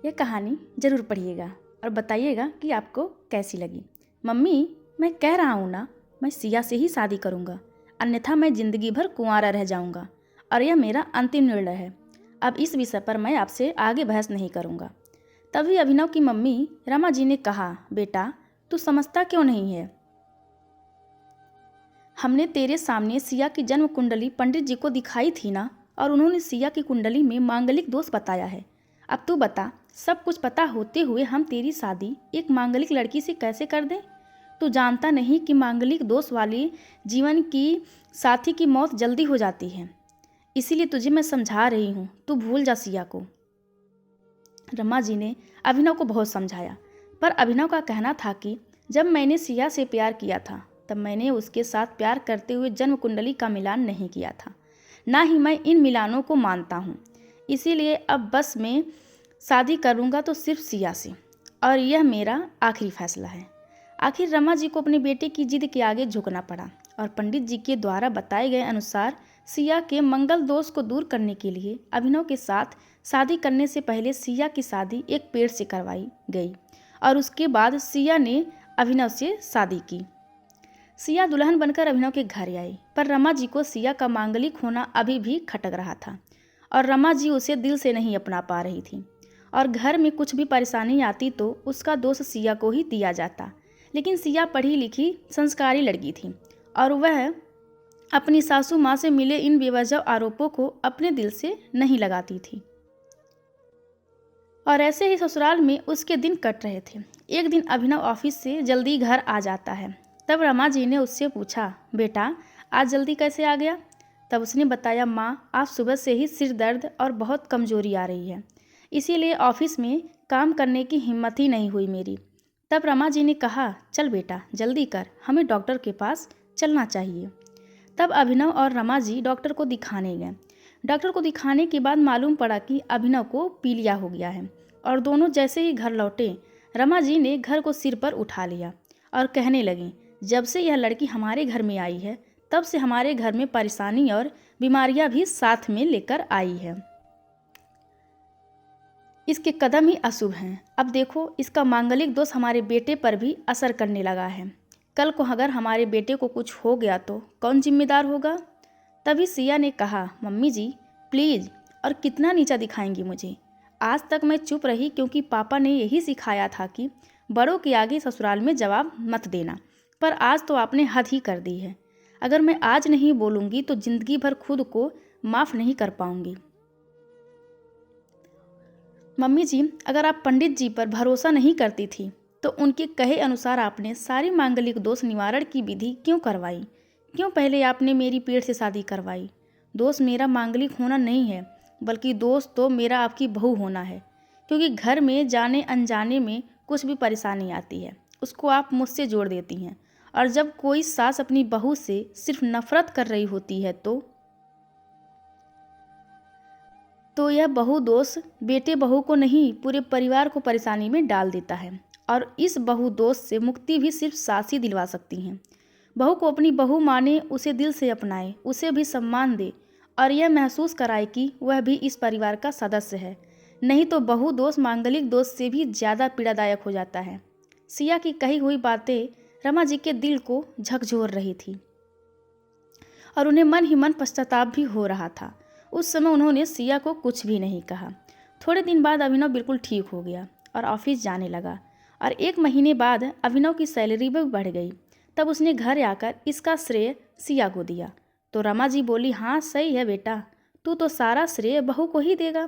यह कहानी ज़रूर पढ़िएगा और बताइएगा कि आपको कैसी लगी। मम्मी, मैं कह रहा हूँ ना, मैं सिया से ही शादी करूँगा, अन्यथा मैं ज़िंदगी भर कुंवारा रह जाऊँगा और यह मेरा अंतिम निर्णय है। अब इस विषय पर मैं आपसे आगे बहस नहीं करूँगा। तभी अभिनव की मम्मी रमा जी ने कहा, बेटा तू समझता क्यों नहीं है? हमने तेरे सामने सिया की जन्म कुंडली पंडित जी को दिखाई थी ना, और उन्होंने सिया की कुंडली में मांगलिक दोष बताया है। अब तू बता, सब कुछ पता होते हुए हम तेरी शादी एक मांगलिक लड़की से कैसे कर दें? तू जानता नहीं कि मांगलिक दोष वाली जीवन की साथी की मौत जल्दी हो जाती है। इसीलिए तुझे मैं समझा रही हूँ, तू भूल जा सिया को। रमा जी ने अभिनव को बहुत समझाया, पर अभिनव का कहना था कि जब मैंने सिया से प्यार किया था तब मैंने उसके साथ प्यार करते हुए जन्म कुंडली का मिलान नहीं किया था, ना ही मैं इन मिलानों को मानता हूँ। इसीलिए अब बस मैं शादी करूँगा तो सिर्फ सिया से, और यह मेरा आखिरी फैसला है। आखिर रमा जी को अपने बेटे की जिद के आगे झुकना पड़ा और पंडित जी के द्वारा बताए गए अनुसार सिया के मंगल दोष को दूर करने के लिए अभिनव के साथ शादी करने से पहले सिया की शादी एक पेड़ से करवाई गई और उसके बाद सिया ने अभिनव से शादी की। सिया दुल्हन बनकर अभिनव के घर आई, पर रमा जी को सिया का मांगलिक होना अभी भी खटक रहा था और रमा जी उसे दिल से नहीं अपना पा रही थी। और घर में कुछ भी परेशानी आती तो उसका दोष सिया को ही दिया जाता। लेकिन सिया पढ़ी लिखी संस्कारी लड़की थी और वह अपनी सासू माँ से मिले इन बेवजह आरोपों को अपने दिल से नहीं लगाती थी। और ऐसे ही ससुराल में उसके दिन कट रहे थे। एक दिन अभिनव ऑफिस से जल्दी घर आ जाता है। तब रमा जी ने उससे पूछा, बेटा आज जल्दी कैसे आ गया? तब उसने बताया, माँ आज सुबह से ही सिर दर्द और बहुत कमजोरी आ रही है, इसीलिए ऑफिस में काम करने की हिम्मत ही नहीं हुई मेरी। तब रमा जी ने कहा, चल बेटा जल्दी कर, हमें डॉक्टर के पास चलना चाहिए। तब अभिनव और रमा जी डॉक्टर को दिखाने गए। डॉक्टर को दिखाने के बाद मालूम पड़ा कि अभिनव को पीलिया हो गया है और दोनों जैसे ही घर लौटे रमा जी ने घर को सिर पर उठा लिया और कहने लगी, जब से यह लड़की हमारे घर में आई है तब से हमारे घर में परेशानी और बीमारियां भी साथ में लेकर आई है। इसके कदम ही अशुभ हैं। अब देखो, इसका मांगलिक दोष हमारे बेटे पर भी असर करने लगा है। कल को अगर हमारे बेटे को कुछ हो गया तो कौन जिम्मेदार होगा? तभी सिया ने कहा, मम्मी जी प्लीज़, और कितना नीचा दिखाएंगी मुझे? आज तक मैं चुप रही क्योंकि पापा ने यही सिखाया था कि बड़ों के आगे ससुराल में जवाब मत देना, पर आज तो आपने हद ही कर दी है। अगर मैं आज नहीं बोलूँगी तो ज़िंदगी भर खुद को माफ़ नहीं कर पाऊँगी। मम्मी जी, अगर आप पंडित जी पर भरोसा नहीं करती थी तो उनके कहे अनुसार आपने सारी मांगलिक दोष निवारण की विधि क्यों करवाई? क्यों पहले आपने मेरी पेट से शादी करवाई? दोष मेरा मांगलिक होना नहीं है, बल्कि दोष तो मेरा आपकी बहू होना है, क्योंकि घर में जाने अनजाने में कुछ भी परेशानी आती है उसको आप मुझसे जोड़ देती हैं। और जब कोई सास अपनी बहू से सिर्फ नफरत कर रही होती है तो यह बहू दोष बेटे बहू को नहीं पूरे परिवार को परेशानी में डाल देता है। और इस बहू दोष से मुक्ति भी सिर्फ सास ही दिलवा सकती हैं। बहू को अपनी बहू माने, उसे दिल से अपनाए, उसे भी सम्मान दे और यह महसूस कराए कि वह भी इस परिवार का सदस्य है। नहीं तो बहू दोष मांगलिक दोष से भी ज़्यादा पीड़ादायक हो जाता है। सिया की कही हुई बातें रमा जी के दिल को झकझोर रही थी और उन्हें मन ही मन पश्चाताप भी हो रहा था। उस समय उन्होंने सिया को कुछ भी नहीं कहा। थोड़े दिन बाद अभिनव बिल्कुल ठीक हो गया और ऑफिस जाने लगा और 1 महीने बाद अभिनव की सैलरी भी बढ़ गई। तब उसने घर आकर इसका श्रेय सिया को दिया तो रमा जी बोली, हाँ सही है बेटा, तू तो सारा श्रेय बहू को ही देगा।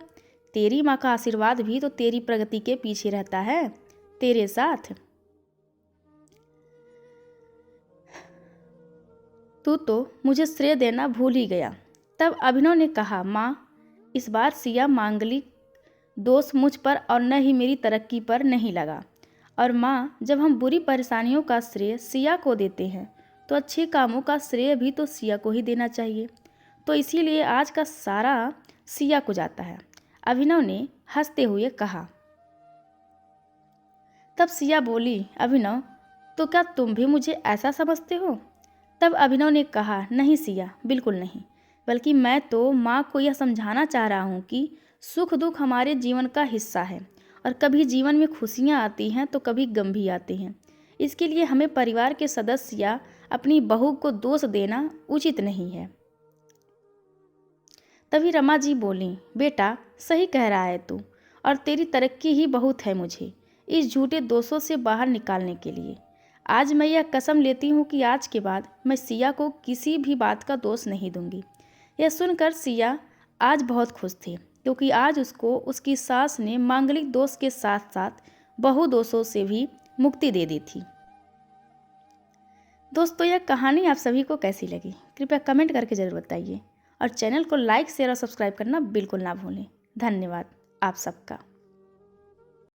तेरी माँ का आशीर्वाद भी तो तेरी प्रगति के पीछे रहता है तेरे साथ। तू तो मुझे श्रेय देना भूल ही गया। तब अभिनव ने कहा, माँ इस बार सिया मांगलिक दोष मुझ पर और न ही मेरी तरक्की पर नहीं लगा। और माँ, जब हम बुरी परेशानियों का श्रेय सिया को देते हैं तो अच्छे कामों का श्रेय भी तो सिया को ही देना चाहिए, तो इसीलिए आज का सारा सिया को जाता है, अभिनव ने हंसते हुए कहा। तब सिया बोली, अभिनव तो क्या तुम भी मुझे ऐसा समझते हो? तब अभिनव ने कहा, नहीं सिया, बिल्कुल नहीं, बल्कि मैं तो माँ को यह समझाना चाह रहा हूँ कि सुख दुख हमारे जीवन का हिस्सा है और कभी जीवन में खुशियाँ आती हैं तो कभी गम भी आते हैं। इसके लिए हमें परिवार के सदस्य या अपनी बहू को दोष देना उचित नहीं है। तभी रमा जी बोली, बेटा सही कह रहा है तू, और तेरी तरक्की ही बहुत है मुझे इस झूठे दोषों से बाहर निकालने के लिए। आज मैं यह कसम लेती हूँ कि आज के बाद मैं सिया को किसी भी बात का दोष नहीं दूंगी। यह सुनकर सिया आज बहुत खुश थी, क्योंकि आज उसको उसकी सास ने मांगलिक दोष के साथ साथ बहु दोषों से भी मुक्ति दे दी थी। दोस्तों, यह कहानी आप सभी को कैसी लगी कृपया कमेंट करके ज़रूर बताइए, और चैनल को लाइक शेयर और सब्सक्राइब करना बिल्कुल ना भूलें। धन्यवाद आप सबका।